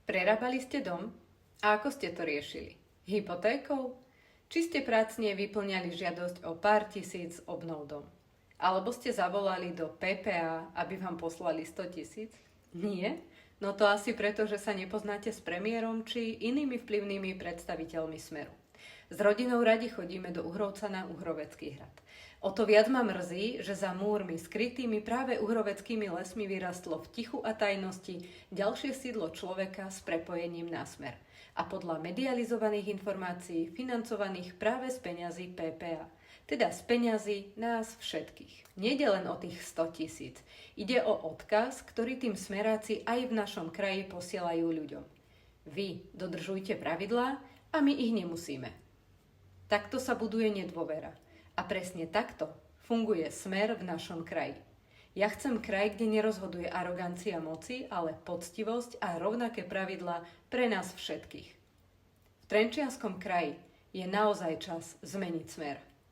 Prerábali ste dom? A ako ste to riešili? Hypotékou? Či ste pracne vyplňali žiadosť o pár tisíc obnov dom? Alebo ste zavolali do PPA, aby vám poslali 100 000? Nie? No to asi preto, že sa nepoznáte s premiérom či inými vplyvnými predstaviteľmi Smeru. S rodinou radi chodíme do Uhrovca na Uhrovecký hrad. O to viac ma mrzí, že za múrmi skrytými práve uhroveckými lesmi vyrastlo v tichu a tajnosti ďalšie sídlo človeka s prepojením na Smer. A podľa medializovaných informácií financovaných práve z peňazí PPA. Teda z peňazí nás všetkých. Nejde len o tých 100 000. Ide o odkaz, ktorý tým smeráci aj v našom kraji posielajú ľuďom. Vy dodržujte pravidlá a my ich nemusíme. Takto sa buduje nedôvera. A presne takto funguje Smer v našom kraji. Ja chcem kraj, kde nerozhoduje arogancia moci, ale poctivosť a rovnaké pravidlá pre nás všetkých. V Trenčianskom kraji je naozaj čas zmeniť Smer.